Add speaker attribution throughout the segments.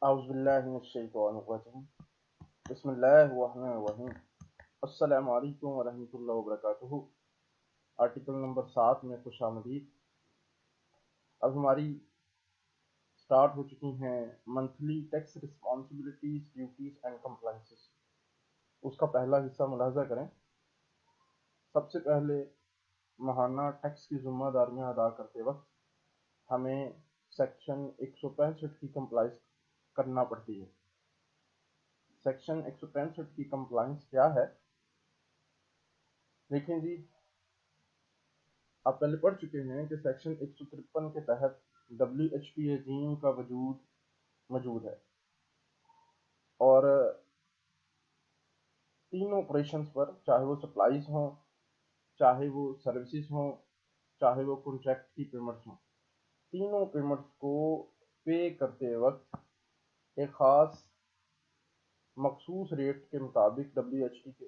Speaker 1: औज़ुबिल्लाहिमिनश्शैतानिर्रजीम बिस्मिल्लाहिर्रहमानिर्रहीम अस्सलामु अलैकुम वरहमतुल्लाहि वबरकातुहू। आर्टिकल नंबर 7 में खुशामदीद। अब हमारी स्टार्ट हो चुकी हैं monthly tax responsibilities duties and compliances. उसका पहला हिस्सा मुलाहजा करें। सबसे पहले माहाना टैक्स की जिम्मेदारियां अदा करते वक्त हमें सेक्शन 165 की कंप्लाइंस करना पड़ती है। सेक्शन 165 की कंप्लाइंस क्या है? देखें जी, आप पहले पढ़ चुके हैं कि सेक्शन 153 के तहत WHP regime का वजूद मौजूद है और तीन ऑपरेशंस पर, चाहे वो सप्लाईज हों, चाहे वो सर्विसेज हों, चाहे वो कॉन्ट्रैक्ट की पेमेंट्स हों, तीनों पेमेंट्स को पे करते वक्त एक ख़ास मखसूस रेट के मुताबिक WHP के,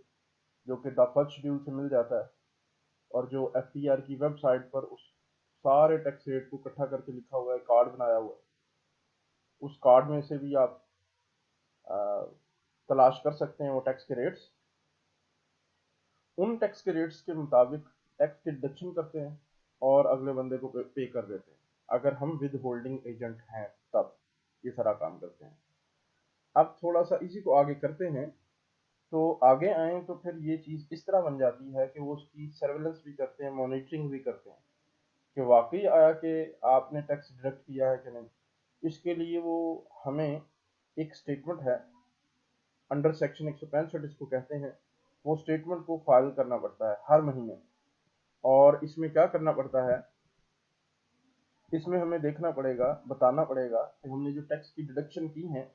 Speaker 1: जो कि द फर्स्ट शेड्यूल से मिल जाता है और जो FTR की वेबसाइट पर उस सारे टैक्स रेट को इकट्ठा करके लिखा हुआ है, कार्ड बनाया हुआ है, उस कार्ड में से भी आप तलाश कर सकते हैं वो टैक्स के रेट्स। उन टैक्स के रेट्स के मुताबिक टैक्स की डिडक्शन करते हैं और अगले बंदे को पे कर देते हैं। अगर हम विद होल्डिंग एजेंट हैं तब ये सारा काम करते हैं। अब थोड़ा सा इसी को आगे करते हैं, तो आगे आए तो फिर ये चीज़ इस तरह बन जाती है कि वो उसकी सर्वेलेंस भी करते हैं, मॉनिटरिंग भी करते हैं कि वाकई आया कि आपने टैक्स डिडक्ट किया है कि नहीं। इसके लिए वो हमें एक स्टेटमेंट है अंडर सेक्शन 165 इसको कहते हैं, वो स्टेटमेंट को फाइल करना पड़ता है हर महीने। और इसमें क्या करना पड़ता है, इसमें हमें देखना पड़ेगा, बताना पड़ेगा कि हमने जो टैक्स की डिडक्शन की है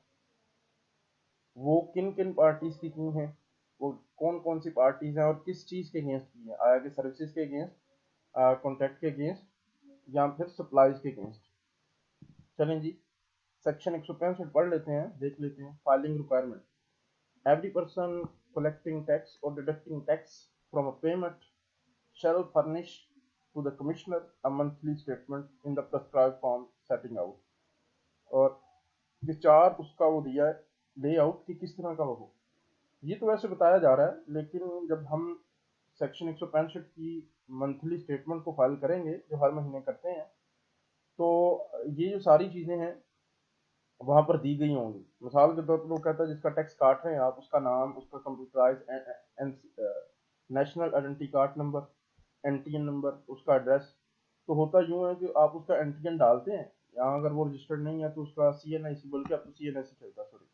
Speaker 1: वो किन किन पार्टीज की हैं, वो कौन कौन सी पार्टीज हैं और किस चीज़ के अगेंस्ट की है, आया कि सर्विसेज के अगेंस्ट, कॉन्ट्रैक्ट के अगेंस्ट, या फिर सप्लाईज के अगेंस्ट। चलें जी, सेक्शन 165 पढ़ लेते हैं, देख लेते हैं। Filing requirement. Every person collecting tax or deducting tax from a payment shall furnish to the commissioner a monthly statement in the prescribed form setting out। और विचार उसका वो दिया है, लेआउट कि किस तरह का वो हो। ये तो वैसे बताया जा रहा है, लेकिन जब हम सेक्शन 165 की मंथली स्टेटमेंट को फाइल करेंगे, जो हर महीने करते हैं, तो ये जो सारी चीज़ें हैं वहां पर दी गई होंगी। मिसाल के तौर पर वो कहता है जिसका टैक्स काट रहे हैं आप, उसका नाम, उसका computerise national identity card number, NTN number, उसका एड्रेस। तो होता यूँ है कि आप उसका NTN डालते हैं, यहाँ अगर वो रजिस्टर्ड नहीं है तो उसका CNIC, बोल के अब तो CNIC चलता है, सॉरी,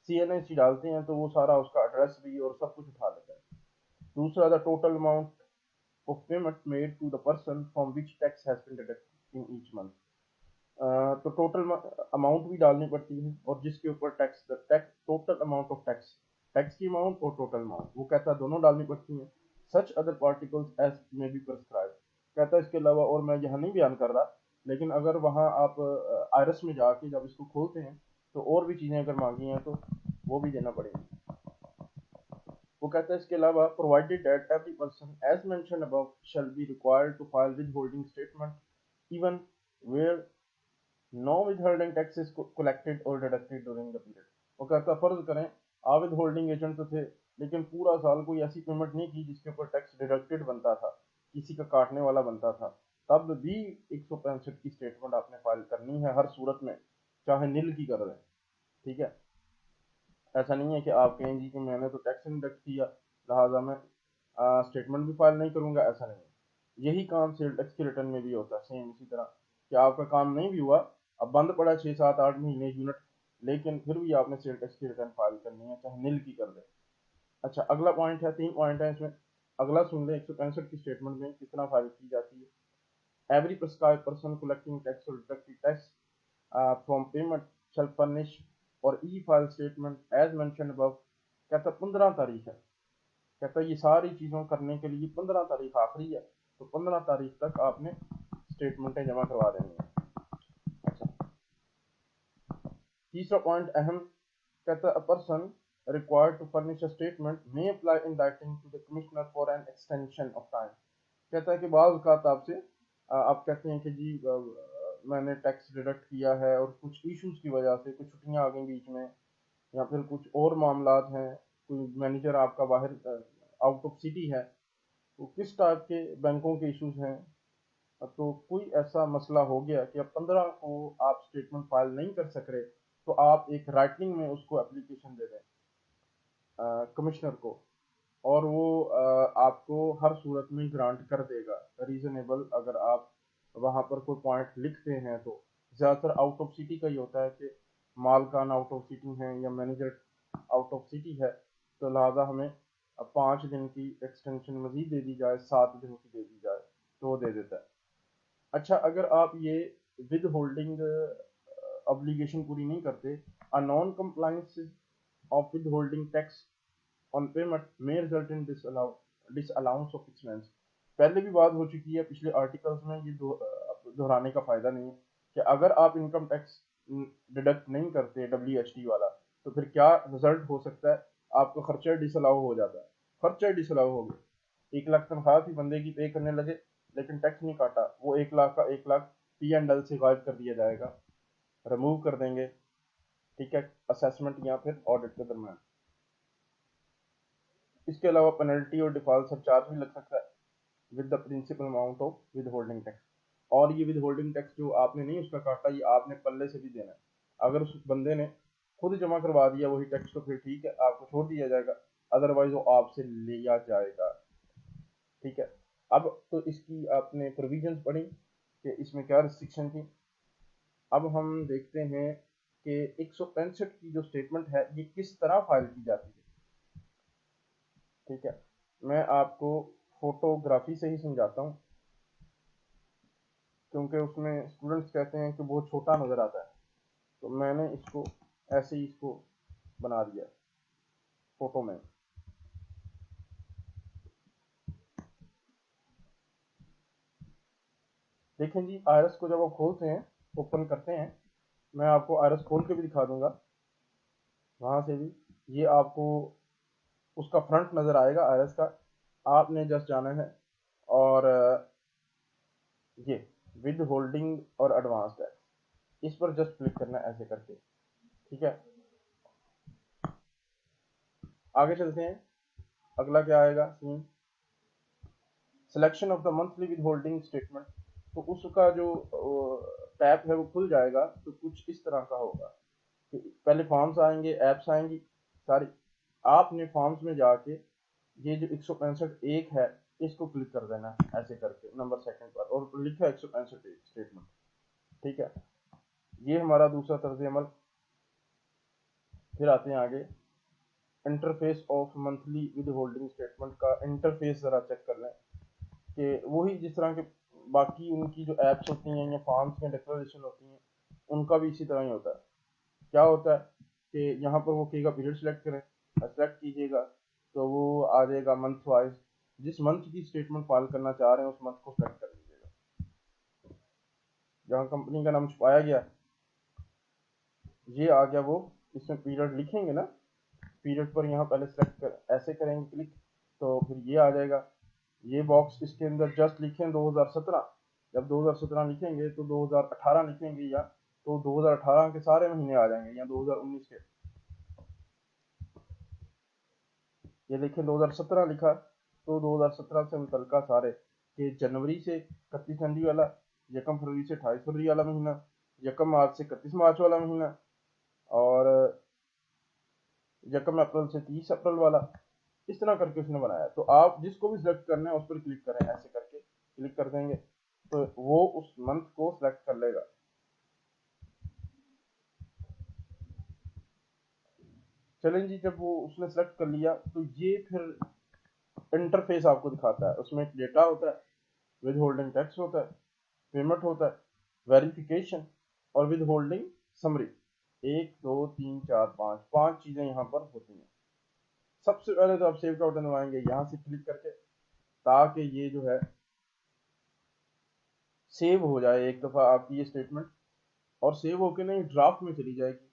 Speaker 1: CNIC डालते हैं तो वो सारा उसका एड्रेस भी और सब कुछ उठा लेता है। दूसरा, the total amount of payment made to the person from which tax has been deducted in each month. तो टोटल अमाउंट भी डालनी पड़ती है और जिसके ऊपर tax, total amount of tax, tax की अमाउंट और टोटल अमाउंट, वो कहता है दोनों डालनी पड़ती हैं। Such other particulars as may be prescribe, कहता है इसके अलावा, और मैं यहाँ नहीं बयान कर रहा, लेकिन अगर वहाँ आप आयरस में जाके जब इसको खोलते हैं तो और भी चीज़ें अगर मांगी हैं तो वो भी देना पड़ेगी। वो कहता है इसके अलावा, provided that every person as mention above shall be required to file withholding statement even where no withholding tax is collected और डिडक्टेड ड्यूरिंग द पीरियड। वो कहता फर्ज करें आप विद होल्डिंग एजेंट तो थे, लेकिन पूरा साल कोई ऐसी पेमेंट नहीं की जिसके ऊपर टैक्स डिडक्टेड बनता था, किसी का काटने वाला बनता था, तब भी 165 की स्टेटमेंट आपने फाइल करनी है हर सूरत में, चाहे निल की कर रहे हैं। ठीक है, ऐसा नहीं है कि आप कहें जी कि मैंने तो टैक्स डिडक्ट किया लिहाजा मैं स्टेटमेंट भी फाइल नहीं करूंगा, ऐसा नहीं है। यही काम सेल टैक्स के रिटर्न में भी होता है, सेम इसी तरह कि आपका काम नहीं भी हुआ, अब बंद पड़ा 6 7 8 महीने यूनिट, लेकिन फिर भी आपने सेल टैक्स की रिटर्न फाइल करनी है, चाहे निल की कर दे। अच्छा, अगला पॉइंट है, 3 पॉइंट है इसमें, अगला सुन ले। 165 की स्टेटमेंट में किस तरह फाइल की जाती है। Every prescribed person collecting tax और deducting tax from payment shall furnish और e file statement as mention above. कहता 15 तारीख है, कहता ये सारी चीज़ों करने के लिए 15 तारीख आखिरी है, तो 15 तारीख तक आपने स्टेटमेंटें जमा करवा देनी है। अच्छा, तीसरा पॉइंट अहम, कहता a person required to furnish a statement may apply in writing to the commissioner for an extension of time. कहता है कि बाज़ औक़ात आपसे आप कहते हैं कि जी मैंने टैक्स डिडक्ट किया है और कुछ इश्यूज की वजह से कुछ छुट्टियां आ गई बीच में, या फिर कुछ और मामलात हैं, कोई मैनेजर आपका बाहर आउट ऑफ सिटी है, तो किस टाइप के बैंकों के इश्यूज हैं, तो कोई ऐसा मसला हो गया कि अब 15 को आप स्टेटमेंट फाइल नहीं कर सक रहे, तो आप एक राइटिंग में उसको एप्लीकेशन दे दें कमिश्नर को, और वो आपको हर सूरत में ग्रांट कर देगा रीजनेबल, अगर आप वहाँ पर कोई पॉइंट लिखते हैं तो। ज़्यादातर आउट ऑफ सिटी का ही होता है कि मालकान आउट ऑफ सिटी हैं या मैनेजर आउट ऑफ सिटी है, तो लिहाजा हमें 5 दिन की एक्सटेंशन मजीद दे दी जाए, 7 दिन की दे दी जाए, तो वो दे देता है। अच्छा, अगर आप ये विद होल्डिंग ऑब्लिगेशन पूरी नहीं करते, a non compliance of withholding tax on payment may result in disallowance of expense. पहले भी बात हो चुकी है पिछले आर्टिकल्स में, ये दोहराने का फायदा नहीं है कि अगर आप इनकम टैक्स डिडक्ट नहीं करते WHT वाला, तो फिर क्या रिजल्ट हो सकता है, आपका खर्चा डिसअलाउ हो जाता है। खर्चा डिसअलाउ हो गया, 1 लाख तनख्वाह थी बंदे की, पे करने लगे, लेकिन टैक्स नहीं काटा, वो 1 लाख का 1 लाख P&L से गायब कर दिया जाएगा, रिमूव कर देंगे। ठीक है, असेसमेंट या फिर ऑडिट के दरमियान। इसके अलावा पेनल्टी और डिफॉल्ट सरचार्ज भी लग सकता है with the principal amount of withholding tax. और ये विद होल्डिंग टैक्स जो आपने नहीं उसका काटा, ये आपने पल्ले से भी देना है। अगर उस बंदे ने खुद जमा करवा दिया वही टैक्स, तो फिर ठीक है, आपको छोड़ दिया जाएगा, अदरवाइज वो आपसे लिया जाएगा। ठीक है, अब तो इसकी आपने प्रोविजंस पढ़ी कि इसमें क्या रिस्ट्रिक्शन थी। अब हम देखते हैं कि 165 की जो स्टेटमेंट है ये किस तरह फाइल की जाती है। ठीक है, मैं आपको फोटोग्राफी से ही समझाता हूँ, क्योंकि उसमें स्टूडेंट्स कहते हैं कि बहुत छोटा नज़र आता है, तो मैंने इसको ऐसे ही इसको बना दिया फोटो में। देखें जी, आयरस को जब आप खोलते हैं, ओपन करते हैं, मैं आपको आयरस खोल के भी दिखा दूंगा, वहां से भी ये आपको उसका फ्रंट नज़र आएगा आयरस का। आपने जस्ट जाना है और ये विद होल्डिंग और एडवांस टैक्स, इस पर जस्ट क्लिक करना है ऐसे करके। ठीक है, आगे चलते हैं, अगला क्या आएगा scene, selection of the monthly withholding statement. तो उसका जो टैब है वो खुल जाएगा, तो कुछ इस तरह का होगा कि पहले फॉर्म्स आएंगे, एप्स आएंगी सारी, आपने फॉर्म्स में जाके ये जो 165 एक है इसको क्लिक कर देना ऐसे करके नंबर सेकंड पर, और लिखा 165 एक स्टेटमेंट। ठीक है, ये हमारा दूसरा तर्ज अमल। फिर आते हैं आगे, interface of monthly withholding statement का इंटरफेस जरा चेक कर लें कि वही जिस तरह के बाकी उनकी जो एप्स होती हैं या फॉर्म्स में डिक्लेरेशन होती हैं, उनका भी इसी तरह ही होता है। क्या होता है कि यहाँ पर वो कहेगा पीरियड सेलेक्ट करें, सेलेक्ट कीजिएगा, तो वो आ जाएगा मंथ वाइज, जिस मंथ की स्टेटमेंट फाइल करना चाह रहे हैं उस मंथ को सेलेक्ट कर लीजिएगा। जहाँ कंपनी का नाम छुपाया गया, ये आ गया वो, इसमें पीरियड लिखेंगे ना, पीरियड पर यहाँ पहले सेलेक्ट कर ऐसे करेंगे क्लिक, तो फिर ये आ जाएगा। ये बॉक्स इसके अंदर जस्ट लिखें 2017, जब 2017 लिखेंगे तो 2018 लिखेंगे, या तो 2018 के सारे महीने आ जाएंगे या 2019 के। ये देखें 2017 लिखा, तो 2017 से मुतलका सारे कि जनवरी से 31 जनवरी वाला, यकम फरवरी से 28 फरवरी वाला महीना, यकम मार्च से 31 मार्च वाला महीना, और यकम अप्रैल से 30 अप्रैल वाला। इस तरह करके उसने बनाया। तो आप जिसको भी सिलेक्ट करना है उस पर क्लिक करें, ऐसे करके क्लिक कर देंगे तो वो उस मंथ को सिलेक्ट कर लेगा। चलें जी, जब वो उसने सेलेक्ट कर लिया तो ये फिर इंटरफेस आपको दिखाता है। उसमें डेटा होता है, विद होल्डिंग टैक्स होता है, पेमेंट होता है, वेरिफिकेशन और विद होल्डिंग समरी। 1 2 3 4 5 चीजें यहाँ पर होती हैं। सबसे पहले तो आप सेव का बटन दबाएंगे यहाँ से क्लिक करके, ताकि ये जो है सेव हो जाए एक दफा आपकी ये स्टेटमेंट, और सेव होके नहीं ड्राफ्ट में चली जाएगी।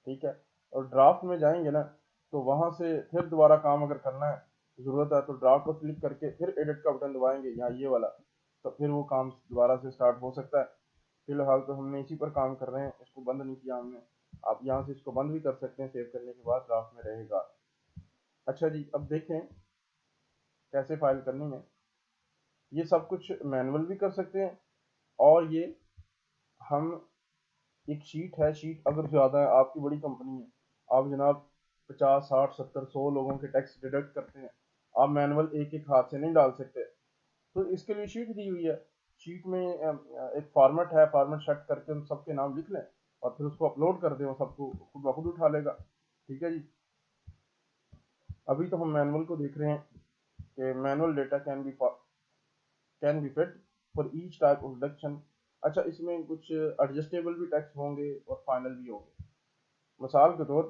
Speaker 1: ठीक है, और ड्राफ्ट में जाएंगे ना, तो वहां से फिर दोबारा काम अगर करना है, जरूरत है, तो ड्राफ्ट पर क्लिक करके फिर एडिट का बटन दबाएंगे यहाँ ये वाला, तो फिर वो काम दोबारा से स्टार्ट हो सकता है। फिलहाल तो हमने इसी पर काम कर रहे हैं, इसको बंद नहीं किया हमने। आप यहाँ से इसको बंद भी कर सकते हैं, सेव करने के बाद ड्राफ्ट में रहेगा। अच्छा जी, अब देखें कैसे फाइल करनी है। ये सब कुछ मैनुअल भी कर सकते हैं, और ये हम एक शीट है, शीट अगर ज़्यादा है, आपकी बड़ी कंपनी है, आप जनाब 50 60 70 100 लोगों के टैक्स डिडक्ट करते हैं, आप मैनुअल एक एक हाथ से नहीं डाल सकते, तो इसके लिए शीट दी हुई है। शीट में एक फॉर्मेट है, फॉर्मेट सेट करके हम सबके नाम लिख लें और फिर उसको अपलोड कर दें, वो सबको खुद ब खुद उठा लेगा। ठीक है जी। अभी तो हम मैनुअल को देख रहे हैं कि manual data can be fit for each type of deduction. अच्छा, इसमें कुछ एडजस्टेबल भी टैक्स होंगे और फाइनल भी होंगे। मिसाल के तौर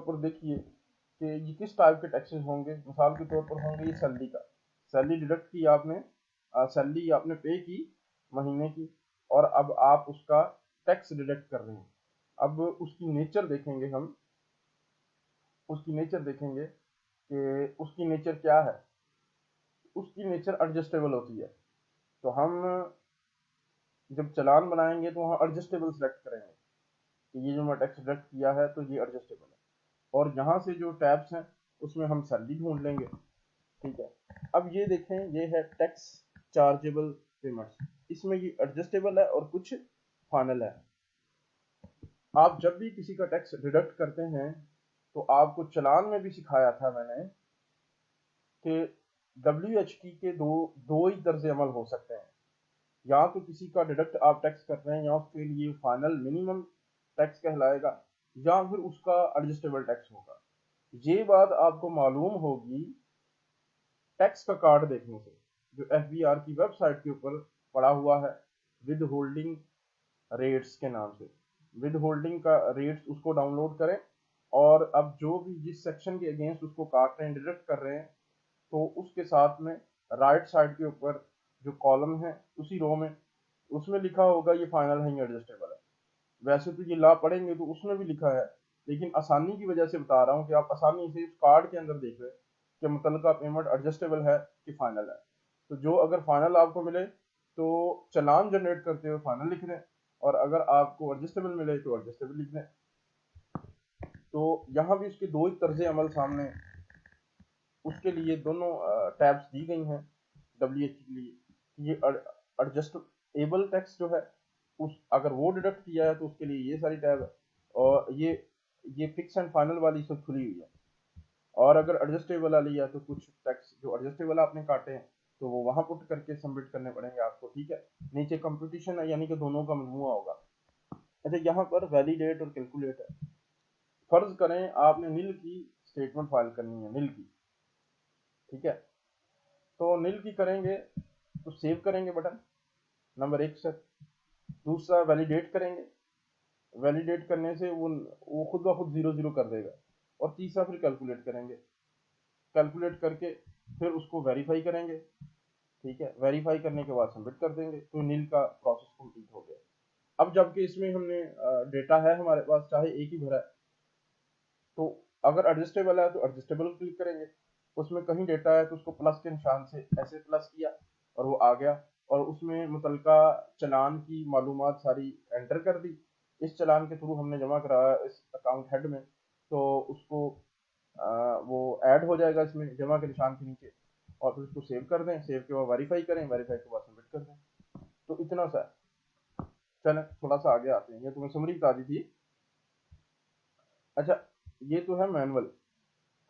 Speaker 1: पर देखिए कि ये किस टाइप के टैक्सेस होंगे। मिसाल के तौर पर होंगे ये सैलरी का, सैलरी डिडक्ट की आपने, सैलरी आपने पे की महीने की, और अब आप उसका टैक्स डिडक्ट कर रहे हैं। अब उसकी नेचर देखेंगे हम, उसकी नेचर देखेंगे कि उसकी नेचर क्या है। उसकी नेचर एडजस्टेबल होती है। तो हम जब चालान बनाएंगे तो वहाँ एडजस्टेबल सेलेक्ट करेंगे कि ये जो मैं टैक्स डिडक्ट किया है तो ये एडजस्टेबल है, और यहाँ से जो टैब्स हैं उसमें हम सैलरी ढूंढ लेंगे। ठीक है। अब ये देखें, ये है टैक्स चार्जेबल पेमेंट्स, इसमें ये एडजस्टेबल है और कुछ फाइनल है। आप जब भी किसी का टैक्स डिडक्ट करते हैं तो आपको चालान में भी सिखाया था मैंने कि WHT के दो ही तर्ज अमल हो सकते हैं। या तो किसी का डिडक्ट आप टैक्स कर रहे हैं, या उसके लिए फाइनल मिनिमम टैक्स कहलाएगा, या फिर उसका एडजस्टेबल टैक्स होगा। ये बात आपको मालूम होगी टैक्स का कार्ड देखने से, जो FBR की वेबसाइट के ऊपर पड़ा हुआ है, विद होल्डिंग रेट्स के नाम से। विद होल्डिंग का रेट्स, उसको डाउनलोड करें, और अब जो भी जिस सेक्शन के अगेंस्ट उसको काट रहे हैं, डिडक्ट कर रहे हैं, तो उसके साथ में राइट साइड के ऊपर जो कॉलम है उसी रो में, उसमें लिखा होगा ये फाइनल है, ये एडजस्टेबल है। वैसे तो ये ला पढ़ेंगे तो उसमें भी लिखा है, लेकिन आसानी की वजह से बता रहा हूँ कि आप आसानी से इस कार्ड के अंदर देख लें कि मुतलका पेमेंट एडजस्टेबल है कि फाइनल है। तो जो अगर फाइनल आपको मिले तो चालान जनरेट करते हुए फाइनल लिख दें, और अगर आपको एडजस्टेबल मिले तो एडजस्टेबल लिख दें। तो यहाँ भी उसके दो ही तर्ज अमल सामने, उसके लिए दोनों टैब्स दी गई हैं WH के लिए। ये एडजस्टेबल टैक्स जो है, उस अगर वो डिडक्ट किया है तो उसके लिए ये सारी टैब है, और ये फिक्स एंड फाइनल वाली सब खुली हुई है। और अगर एडजस्टेबल वाली है तो कुछ टैक्स जो एडजस्टेबल आपने काटे हैं तो वो वहां पुट करके सबमिट करने पड़ेंगे आपको। ठीक है। नीचे कंपटीशन है, यानी कि दोनों का मजमुआ होगा। अच्छा, यहाँ पर वैलिडेट और कैलकुलेट है। फर्ज करें आपने नील की स्टेटमेंट फाइल करनी है, नील की। ठीक है। तो नील की करेंगे तो सेव करेंगे बटन, नंबर 1 स्टेप। दूसरा वैलिडेट करेंगे, वैलिडेट करने से वो खुद ब खुद 0 0 कर देगा। और तीसरा फिर कैलकुलेट करेंगे, कैलकुलेट करके फिर उसको वेरीफाई करेंगे। ठीक है। वेरीफाई करने के बाद सबमिट कर देंगे, तो नील का प्रोसेस कंप्लीट हो गया। अब जबकि इसमें हमने डेटा है हमारे पास, चाहे एक ही भरा है, तो अगर एडजस्टेबल है तो एडजस्टेबल क्लिक करेंगे। उसमें कहीं डेटा है तो उसको प्लस के निशान से ऐसे प्लस किया और वो आ गया, और उसमें मुतलका चालान की मालूमात सारी एंटर कर दी। इस चालान के थ्रू हमने जमा कराया इस अकाउंट हेड में, तो उसको वो ऐड हो जाएगा इसमें जमा के निशान के नीचे, और फिर उसको सेव कर दें। सेव के बाद वेरीफाई करें, वेरीफाई के बाद सबमिट कर दें। तो इतना सा है। चलें थोड़ा सा आगे आते हैं, ये तुम्हें समरी बता दी थी। अच्छा, ये तो है मैनुअल,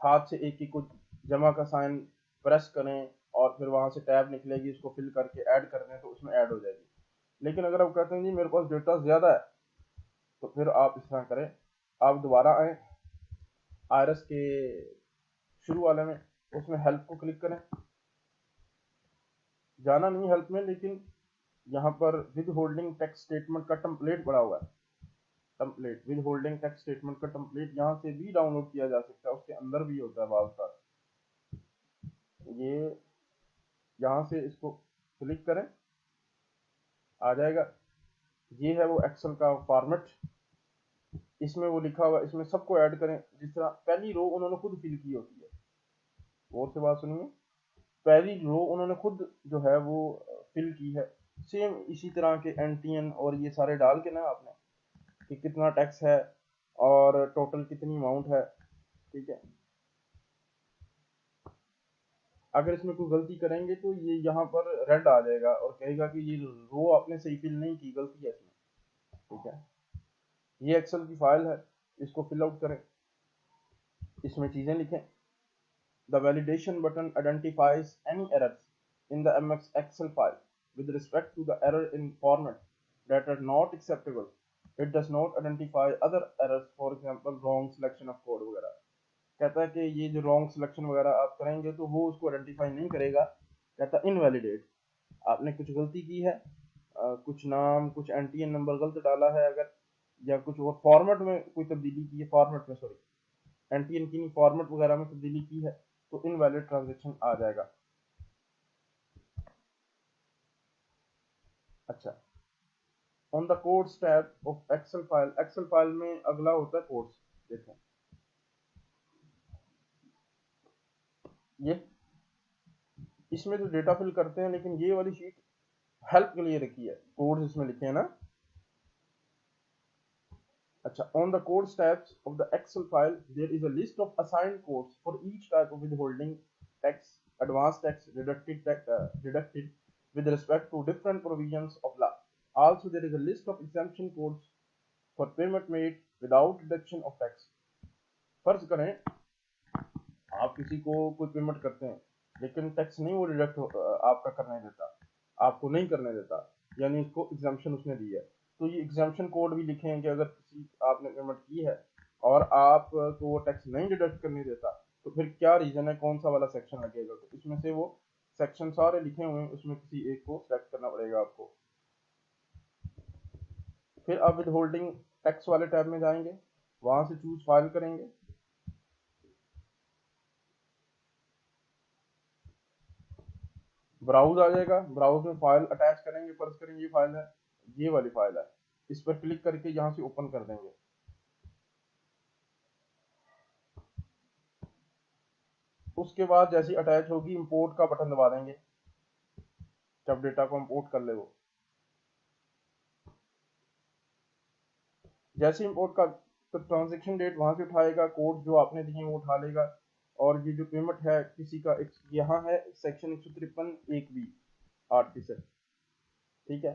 Speaker 1: हाथ से एक एक को जमा का साइन प्रेस करें और फिर वहां से टैब निकलेगी, उसको फिल करके ऐड कर दें तो उसमें ऐड हो जाएगी। लेकिन अगर आप कहते हैं जी मेरे पास डेटा ज्यादा है, तो फिर आप इस तरह करें, आप दोबारा आए आरएस के शुरू वाले में, उसमें हेल्प को क्लिक करें। जाना नहीं हेल्प में, लेकिन यहाँ पर विद होल्डिंग टैक्स स्टेटमेंट का टेम्पलेट पड़ा हुआ है। Template with holding tax statement का टेम्पलेट यहाँ से भी डाउनलोड किया जा सकता है, उसके अंदर भी होता है बाल का। ये यहाँ से इसको क्लिक करें, आ जाएगा। ये है वो एक्सेल का फॉर्मेट, इसमें वो लिखा हुआ, इसमें सबको ऐड करें। जिस तरह पहली रो उन्होंने खुद फिल की होती है, और से बात सुनिए, पहली रो उन्होंने खुद जो है वो फिल की है, सेम इसी तरह के एनटीएन और ये सारे डाल के ना आपने कि कितना टैक्स है और टोटल कितनी अमाउंट है, ठीक है। अगर इसमें कोई गलती करेंगे तो ये यहाँ पर रेड आ जाएगा और कहेगा कि ये रो आपने सही फिल नहीं की, गलती है इसमें, ठीक है। ये एक्सेल की फाइल है, इसको फिल आउट करें, इसमें चीजें लिखें। The validation button identifies any errors in the MX excel file with respect to the error in format that are not acceptable. It does not identify other errors, for example wrong selection of code वगैरह। कहता है कि ये जो wrong selection वगैरह आप करेंगे तो वो उसको आइडेंटिफाई नहीं करेगा। कहता है इनवैलिडेट, आपने कुछ गलती की है, कुछ नाम कुछ एनटीएन नंबर गलत डाला है अगर, या कुछ और फॉर्मेट में कोई तब्दीली की है, फॉर्मेट में सॉरी एनटीएन की नहीं फॉर्मेट वगैरह में तब्दीली की है तो इनवैलिड ट्रांजेक्शन आ जाएगा। अच्छा, on the codes tab of excel file, excel file में अगला होता है कोड्स। देखें ये इसमें जो डेटा फिल करते हैं, लेकिन ये वाली शीट हेल्प के लिए रखी है, कोड्स इसमें लिखे हैं ना। अच्छा, on the codes tabs of the Excel file, there is a list of assigned codes for each type of withholding tax, advanced tax, deducted with respect to different provisions of law. Also, there is a list of exemption codes for payment made without deduction of tax. फर्ज करें आप किसी को कोई payment करते हैं लेकिन tax नहीं वो डिडक्ट आपका करने देता, आपको नहीं करने देता, यानी इसको एग्जाम्पशन उसने दी है, तो ये एग्जाम्पशन कोड भी लिखें कि अगर किसी आपने पेमेंट की है और आपको वो टैक्स नहीं डिडक्ट करने देता तो फिर क्या रीजन है, कौन सा वाला सेक्शन लगेगा। तो इसमें से वो सेक्शन सारे लिखे हुए हैं, उसमें किसी एक को सेलेक्ट करना पड़ेगा आपको। फिर आप विद होल्डिंग टैक्स वाले टैब में जाएंगे, वहां से चूज फाइल करेंगे, ब्राउज आ जाएगा, ब्राउज में फाइल अटैच करेंगे, फर्ज करेंगे ये फाइल है, ये वाली फाइल है, इस पर क्लिक करके यहाँ से ओपन कर देंगे। उसके बाद जैसी अटैच होगी इंपोर्ट का बटन दबा देंगे, जब डेटा को इंपोर्ट कर ले वो, जैसे इंपोर्ट का तो ट्रांजेक्शन डेट वहां से उठाएगा, कोड जो आपने दिए वो उठा लेगा, और ये जो पेमेंट है किसी का यहाँ है सेक्शन 153 एक बी 8%, ठीक है।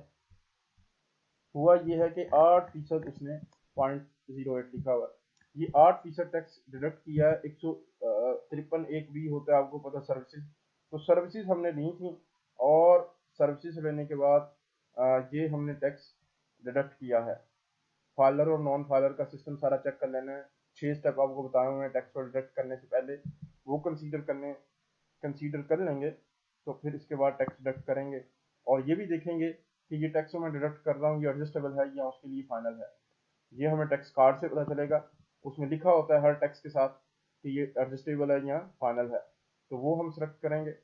Speaker 1: हुआ ये है कि 8% उसने 0.08 लिखा हुआ, ये 8% टैक्स डिडक्ट किया है। 153 एक बी होता है आपको पता, सर्विसेज, तो सर्विसेज हमने ली थी और सर्विसेज लेने के बाद ये हमने टैक्स डिडक्ट किया है। फाइलर और नॉन फाइलर का सिस्टम सारा चेक कर लेना है, 6 स्टेप आपको बताए हुए हैं टैक्स को डिडक्ट करने से पहले, वो कंसीडर कर लेंगे तो फिर इसके बाद टैक्स डिडक्ट करेंगे, और ये भी देखेंगे कि ये टैक्स मैं डिडक्ट कर रहा हूँ ये एडजस्टेबल है या उसके लिए फाइनल है। ये हमें टैक्स कार्ड से पता चलेगा, उसमें लिखा होता है हर टैक्स के साथ कि ये एडजस्टेबल है या फाइनल है, तो वो हम सिलेक्ट करेंगे।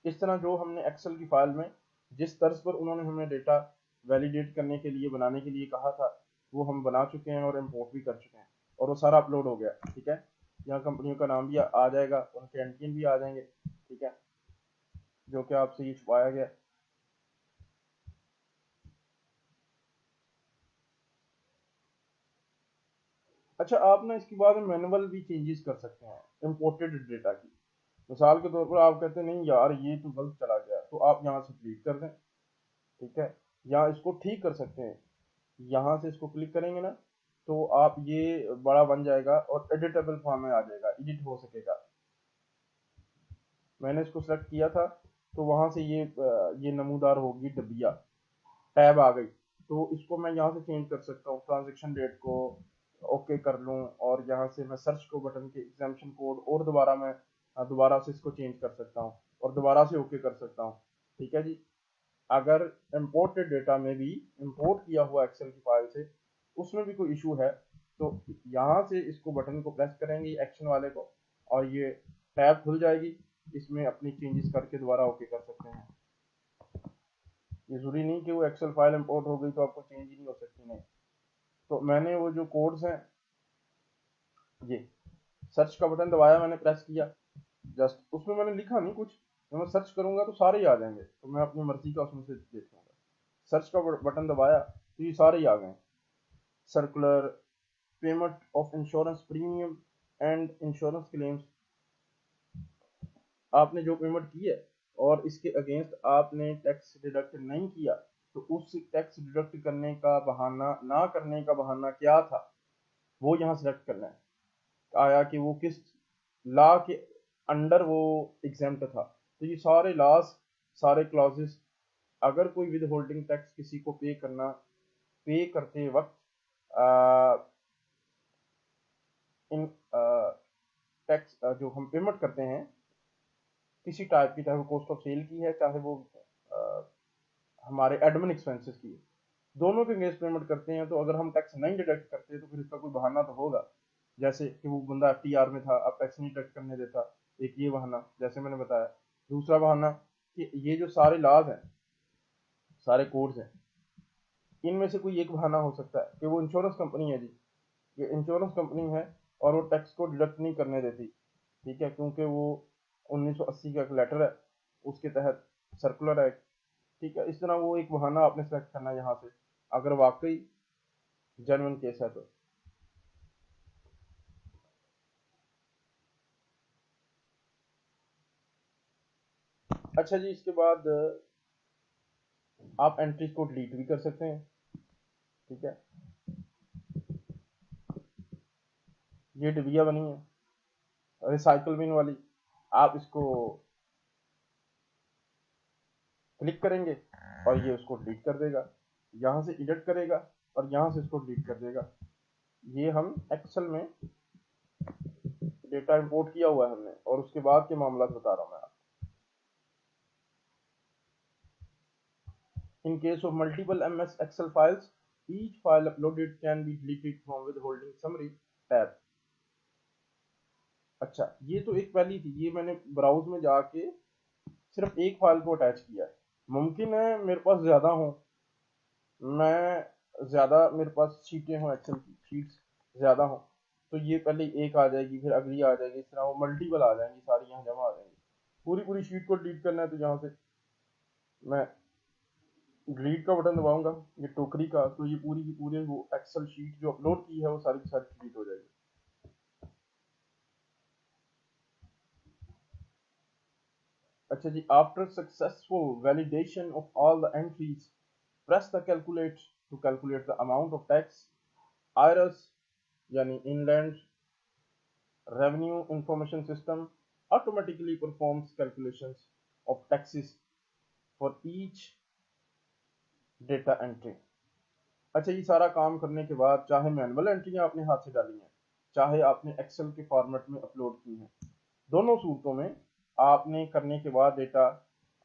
Speaker 1: इस तरह जो हमने एक्सेल की फाइल में जिस तर्ज पर उन्होंने हमें डेटा वैलिडेट करने के लिए बनाने के लिए कहा था वो हम बना चुके हैं और इम्पोर्ट भी कर चुके हैं, और वो सारा अपलोड हो गया, ठीक है। यहाँ कंपनियों का नाम भी आ जाएगा, उनके एंटीएन भी आ जाएंगे, ठीक है, जो कि आपसे ये छुपाया गया। अच्छा, आप ना इसके बाद मैनुअल भी चेंजेस कर सकते हैं इम्पोर्टेड डेटा की। मिसाल के तौर पर आप कहते हैं नहीं यार ये तो गलत चला गया, तो आप यहाँ से क्लिक कर दें, ठीक है, या इसको ठीक कर सकते हैं, यहाँ से इसको क्लिक करेंगे ना तो आप ये बड़ा बन जाएगा और एडिटेबल फॉर्म में आ जाएगा, एडिट हो सकेगा। मैंने इसको सेलेक्ट किया था तो वहां से ये नमूदार होगी डबिया, टैब आ गई, तो इसको मैं यहाँ से चेंज कर सकता हूँ, ट्रांजेक्शन डेट को ओके कर लूँ, और यहाँ से मैं सर्च को बटन के एग्जाम्पशन कोड और दोबारा मैं दोबारा से इसको चेंज कर सकता हूँ और दोबारा से ओके कर सकता हूँ, ठीक है जी। अगर इम्पोर्टेड डेटा में भी इंपोर्ट किया हुआ एक्सेल की फाइल से उसमें भी कोई इशू है तो यहाँ से इसको बटन को प्रेस करेंगे एक्शन वाले को, और ये टैब खुल जाएगी, इसमें अपनी चेंजेस करके दोबारा ओके कर सकते हैं। ये जरूरी नहीं कि वो एक्सेल फाइल इंपोर्ट हो गई तो आपको चेंज ही नहीं हो सकती, नहीं। तो मैंने वो जो कोड्स हैं, ये सर्च का बटन दबाया, मैंने प्रेस किया, जस्ट उसमें मैंने लिखा नहीं कुछ, जब मैं सर्च करूंगा तो सारे ही आ जाएंगे, तो मैं अपनी मर्जी का उसमें से देख लूंगा। सर्च का बटन दबाया तो ये सारे ही आ गए। Circular, payment of insurance premium and insurance claims, आपने जो पेमेंट की है और इसके अगेंस्ट आपने टैक्स डिडक्ट नहीं किया, तो उस टैक्स डिडक्ट करने का बहाना, ना करने का बहाना क्या था, वो यहाँ सेलेक्ट करना है। आया कि वो किस लॉ के अंडर वो एग्जेम्प्ट था। तो ये सारे लॉज, सारे क्लॉजेस, अगर कोई विद होल्डिंग टैक्स किसी को पे करते वक्त इन टैक्स जो हम पेमेंट करते हैं किसी टाइप की, चाहे वो कॉस्ट ऑफ सेल की है, चाहे वो हमारे एडमिन एक्सपेंसेस की है, दोनों के अगेंस्ट पेमेंट करते हैं, तो अगर हम टैक्स नहीं डिडक्ट करते तो फिर इसका कोई बहाना तो होगा। जैसे कि वो बंदा एफटीआर में था, अब टैक्स नहीं डिडक्ट करने देता, एक ये बहाना जैसे मैंने बताया। दूसरा बहाना कि ये जो सारे लॉज हैं, सारे कोड्स हैं, इनमें से कोई एक बहाना हो सकता है कि वो इंश्योरेंस कंपनी है जी, ये इंश्योरेंस कंपनी है और वो टैक्स को डिडक्ट नहीं करने देती, ठीक है, क्योंकि वो 1980 का एक लेटर है, उसके तहत सर्कुलर है, ठीक है। इस तरह वो एक बहाना आपने सेलेक्ट करना है यहाँ से, अगर वाकई जेन्युइन केस है तो। अच्छा जी, इसके बाद आप एंट्रीज को डिलीट भी कर सकते हैं, ठीक है। ये डिबिया बनी है रिसाइकल बिन वाली, आप इसको क्लिक करेंगे और ये उसको डिलीट कर देगा, यहाँ से एडिट करेगा और यहाँ से इसको डिलीट कर देगा। ये हम एक्सेल में डेटा इंपोर्ट किया हुआ है हमने, और उसके बाद के मामला बता रहा हूँ मैं आपको। In case of multiple MS Excel files, each file uploaded can be deleted from withholding summary tab। अच्छा, ये तो एक पहली थी, ये मैंने ब्राउज में जाके सिर्फ एक फाइल को अटैच किया है। मुमकिन है मेरे पास ज्यादा हो, मैं ज्यादा, मेरे पास शीटें हो, एक्सेल की शीट्स ज्यादा हो, तो ये पहले एक आ जाएगी, फिर अगली आ जाएगी, इस तरह वो मल्टीपल आ जाएंगी, सारी यहाँ जमा आ जाएंगी। पूरी पूरी शीट को डिलीट करना है तो यहाँ से मैं डिलीट का बटन दबाऊंगा, ये टोकरी का, तो ये पूरी की पूरी वो एक्सेल शीट जो अपलोड की है वो सारी की सारी डिलीट हो जाएगी। अच्छा जी, after successful validation of all the entries, press the calculate to calculate the amount of tax. IRIS यानी inland revenue information system automatically performs calculations of taxes for each data entry। अच्छा, ये सारा काम करने के बाद चाहे मैनुअल एंट्रियां आपने हाथ से डाली हैं, चाहे आपने एक्सेल के फॉर्मेट में अपलोड की हैं, दोनों सूरतों में आपने करने के बाद डेटा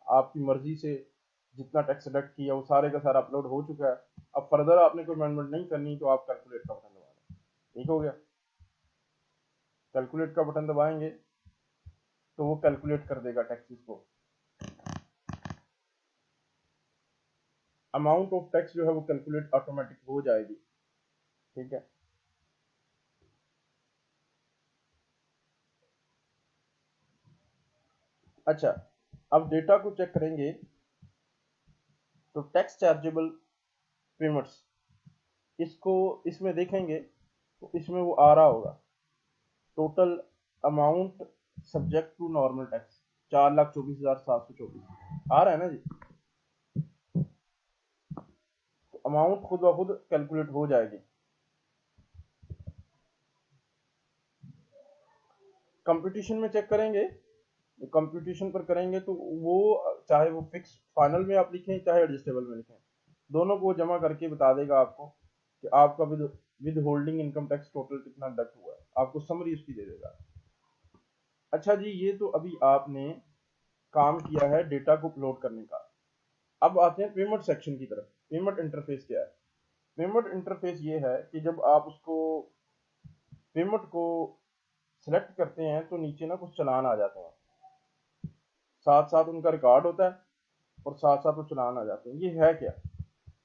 Speaker 1: आपकी मर्जी से जितना टैक्स डिडक्ट किया वो सारे का सारा अपलोड हो चुका है। अब फर्दर आपने कोई अमेंडमेंट नहीं करनी, तो आप कैलकुलेट का बटन दबा दें, ठीक हो गया। कैलकुलेट का बटन दबाएंगे तो वो कैलकुलेट कर देगा टैक्सेस को, अमाउंट ऑफ टैक्स जो है वो कैलकुलेट ऑटोमेटिक हो जाएगी, ठीक है। अच्छा, अब डेटा को चेक करेंगे तो टैक्स चार्जेबल पेमेंट्स, इसको इसमें देखेंगे तो इसमें वो आ रहा होगा total amount subject to normal tax 4,24,724 आ रहा है ना जी। तो अमाउंट खुद ब खुद कैलकुलेट हो जाएगी। कंपटीशन में चेक करेंगे, कंपटीशन पर करेंगे तो वो चाहे वो फिक्स फाइनल में आप लिखें चाहे एडजस्टेबल में लिखें, दोनों को जमा करके बता देगा आपको कि आपका with holding income tax total कितना डिडक्ट हुआ है, आपको समरी उसकी दे देगा। अच्छा जी, ये तो अभी आपने काम किया है डेटा को अपलोड करने का। अब आते हैं पेमेंट सेक्शन की तरफ। पेमेंट इंटरफेस क्या है? पेमेंट इंटरफेस ये है कि जब आप उसको पेमेंट को सिलेक्ट करते हैं तो नीचे ना कुछ चलान आ जाते हैं, साथ साथ उनका रिकॉर्ड होता है और साथ साथ वो चलान आ जाते हैं। ये है क्या?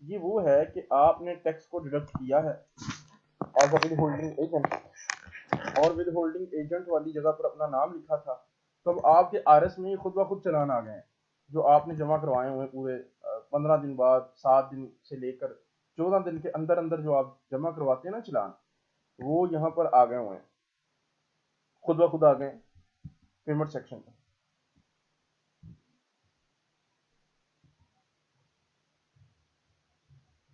Speaker 1: ये वो है कि आपने टैक्स को डिडक्ट किया है as a withholding agent, और विद होल्डिंग एजेंट वाली जगह पर अपना नाम लिखा था, तो अब आपके आरएस में खुद ब खुद चालान आ गए हैं जो आपने जमा करवाए हुए हैं पूरे 15 दिन बाद, 7 दिन से लेकर 14 दिन के अंदर अंदर जो आप जमा करवाते हैं ना चालान, वो यहाँ पर आ गए हुए हैं, खुद ब खुद आ गए पेमेंट सेक्शन में।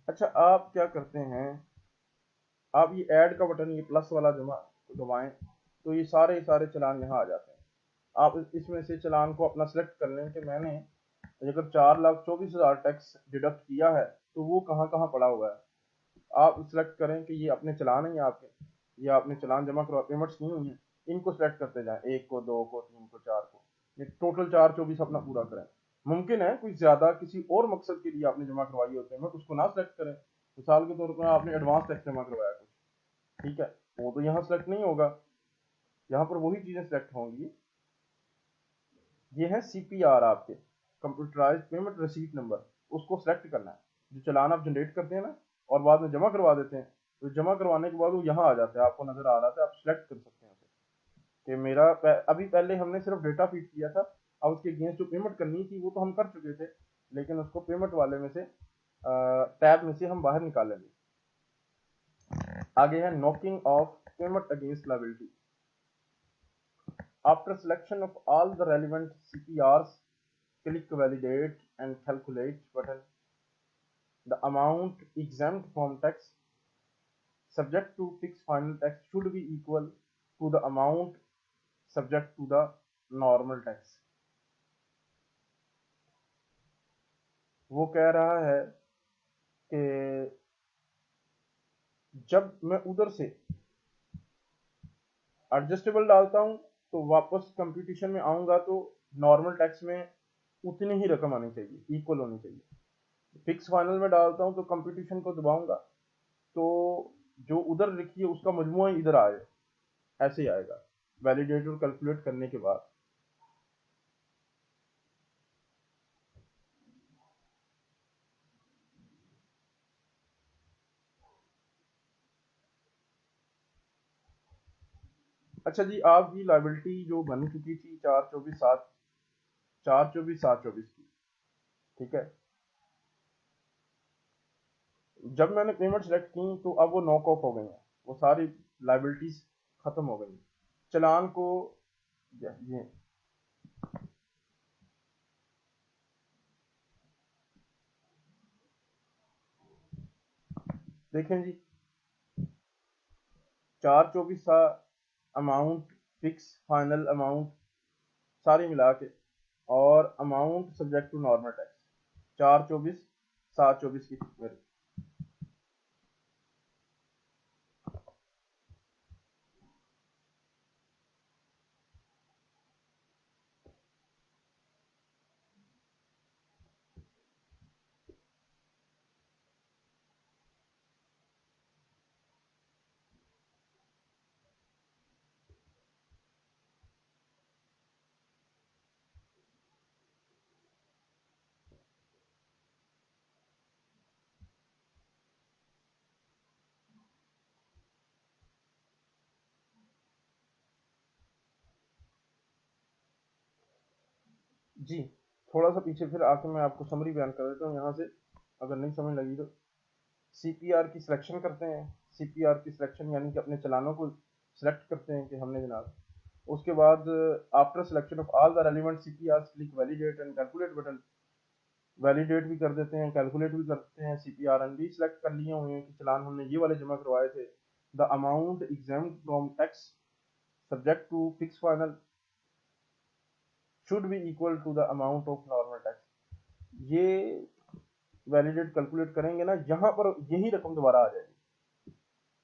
Speaker 1: अच्छा, आप क्या करते हैं, आप ये ऐड का बटन, ये प्लस वाला जमा दबाएं तो ये सारे चालान यहाँ आ जाते हैं। आप इसमें से चालान को अपना सेलेक्ट कर लें कि मैंने अगर 4,24,000 टैक्स डिडक्ट किया है तो वो कहाँ कहाँ पड़ा हुआ है। आप सिलेक्ट करें कि ये अपने चालान है, ये आपने चालान जमा करवा पेमेंट्स की हुई हैं, इनको सेलेक्ट करते जाएं, 1 को, 2 को, 3 को, 4 को, ये टोटल 424 अपना पूरा करें। मुमकिन है कोई ज्यादा किसी और मकसद के लिए आपने जमा करवाई हो पेमेंट, उसको ना सेलेक्ट करें। मिसाल के तौर पर आपने एडवांस टैक्स जमा करवाया कुछ, ठीक है, वो तो यहाँ सेलेक्ट नहीं होगा, यहाँ पर वही चीजें सेलेक्ट होंगी। ये है सीपीआर आपके, कंप्यूटराइज्ड पेमेंट रिसीट नंबर, उसको सेलेक्ट करना है। जो चालान आप जनरेट करते हैं ना और बाद में जमा करवा देते हैं, तो जमा करवाने के बाद वो यहाँ आ जाता है, आपको नजर आ रहा था, आप सेलेक्ट कर सकते हैं उसे कि अभी पहले हमने सिर्फ डेटा फीड किया था, अब उसके अगेंस्ट जो पेमेंट करनी थी वो तो हम कर चुके थे, लेकिन उसको पेमेंट वाले में से टैब में से हम बाहर निकालेंगे। आगे है knocking off payment against liability. After selection of all the relevant CPRs, click validate and calculate button. The amount exempt from tax subject to fixed final tax should be equal to the amount subject to the normal tax. वो कह रहा है कि जब मैं उधर से adjustable डालता हूं तो वापस कंप्यूटेशन में आऊंगा तो नॉर्मल टैक्स में उतनी ही रकम आनी चाहिए, इक्वल होनी चाहिए। फिक्स फाइनल में डालता हूं तो कंप्यूटेशन को दबाऊंगा तो जो उधर लिखी है उसका मजमुआ इधर आए, ऐसे ही आएगा वैलिडेट और कैलकुलेट करने के बाद। अच्छा जी, आपकी लाइबिलिटी जो बन चुकी थी 424,7 की, ठीक है, जब मैंने पेमेंट सेलेक्ट की तो अब वो नॉक ऑफ हो गई हैं, वो सारी लाइबिलिटीज खत्म हो गई। चलान को ये देखें जी, 424 था अमाउंट, फिक्स फाइनल अमाउंट सारी मिला के, और amount subject to normal tax 424,7 की मेरी। जी, थोड़ा सा पीछे फिर आके मैं आपको समरी बयान कर देता हूँ यहाँ से, अगर नहीं समझ लगी तो। सीपीआर की सिलेक्शन करते हैं, सीपीआर की सिलेक्शन यानी कि अपने चलानों को सिलेक्ट करते हैं कि हमने जनाब, उसके बाद after selection of all the relevant CPR click validate and calculate button, validate भी कर देते हैं, कैलकुलेट भी करते हैं। सीपीआर एन भी सिलेक्ट कर लिए हुए हैं कि चलान हमने ये वाले जमा करवाए थे। The amount exempt from tax subject to fix final should be equal to the amount of normal tax. ये वैलिडेट कैलकुलेट करेंगे ना, यहाँ पर यही रकम दोबारा आ जाएगी,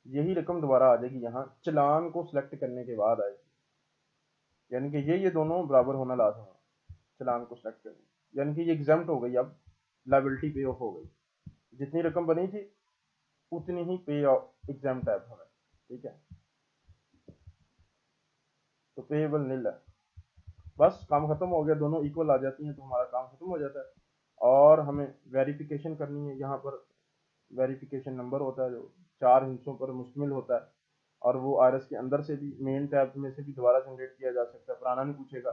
Speaker 1: यही रकम दोबारा आ जाएगी, यहाँ चलान को सिलेक्ट करने के बाद आएगी। यानी कि ये दोनों बराबर होना लाजम है चलान को सिलेक्ट करने, यानी कि ये एग्जाम्प्ट हो गई, अब लाइबिलिटी पे ऑफ हो गई, जितनी रकम बनी थी उतनी ही पे ऑफ एग्जाम्प्ट ऐप हमें, ठीक है, तो पेएबल नील है, बस काम खत्म हो गया, दोनों इक्वल आ जाती हैं तो हमारा काम खत्म हो जाता है। और हमें वेरिफिकेशन करनी है, यहाँ पर वेरिफिकेशन नंबर होता है जो 4 हिस्सों पर मुश्तमिल होता है, और वो आरएस के अंदर से भी मेन टैब में से भी दोबारा जनरेट किया जा सकता है, पुराना नहीं पूछेगा।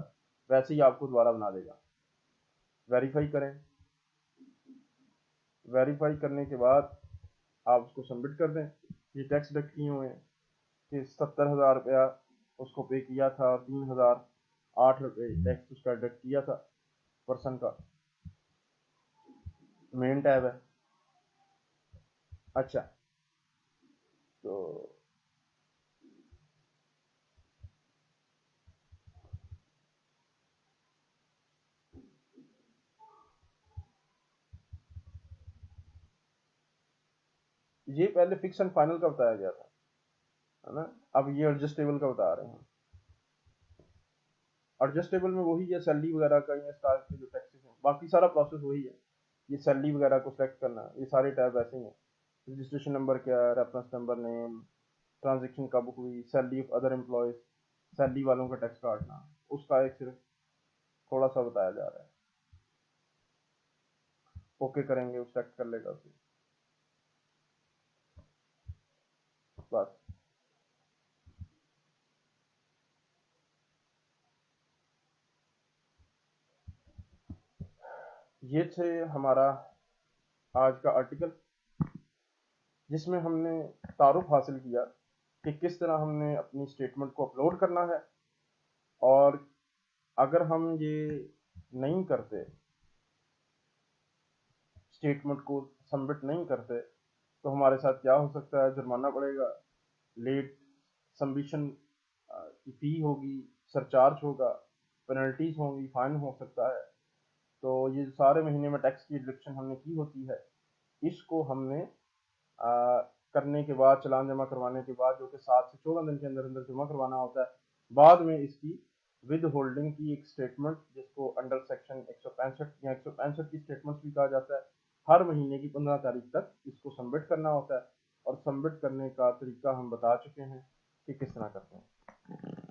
Speaker 1: वैसे ही आपको दोबारा बना देगा। वेरीफाई करें। वेरीफाई करने के बाद आप उसको सबमिट कर दें। ये टैक्स डिडक्ट किए हुए हैं कि 70,000 रुपया उसको पे किया था और 3,008 रुपये टैक्स उसका डिडक्ट किया था पर्सन का। मेन टैब है। अच्छा, तो ये पहले फिक्स एंड फाइनल का बताया गया था, है ना। अब ये एडजस्टेबल का बता रहे हैं। एडजस्टेबल में वही है, सैलरी वगैरह का या स्टार के जो टैक्सेस हैं, बाकी सारा प्रोसेस वही है। ये सैलरी वगैरह को सेलेक्ट करना, ये सारे टैब ऐसे ही हैं। रजिस्ट्रेशन नंबर क्या है, रेफरेंस नंबर, नेम, ट्रांजेक्शन कब हुई, salary of other employees, salary वालों का टैक्स काटना, उसका एक सिर्फ थोड़ा सा बताया जा रहा है। ओके करेंगे, वो सेलेक्ट कर लेगा उसे, बस। ये थे हमारा आज का आर्टिकल, जिसमें हमने तारुफ हासिल किया कि किस तरह हमने अपनी स्टेटमेंट को अपलोड करना है, और अगर हम ये नहीं करते, स्टेटमेंट को सबमिट नहीं करते, तो हमारे साथ क्या हो सकता है। जुर्माना पड़ेगा, लेट सबमिशन की फ़ी होगी, सरचार्ज होगा, पेनल्टीज होंगी, फाइन हो सकता है। तो ये सारे महीने में टैक्स की डिडक्शन हमने की होती है, इसको हमने करने के बाद, चालान जमा करवाने के बाद, जो कि 7 से 14 दिन के अंदर अंदर जमा करवाना होता है, बाद में इसकी विद होल्डिंग की एक स्टेटमेंट, जिसको अंडर सेक्शन 165 या 165 की स्टेटमेंट भी कहा जाता है, हर महीने की 15 तारीख तक इसको सबमिट करना होता है। और सबमिट करने का तरीका हम बता चुके हैं कि किस तरह करते हैं।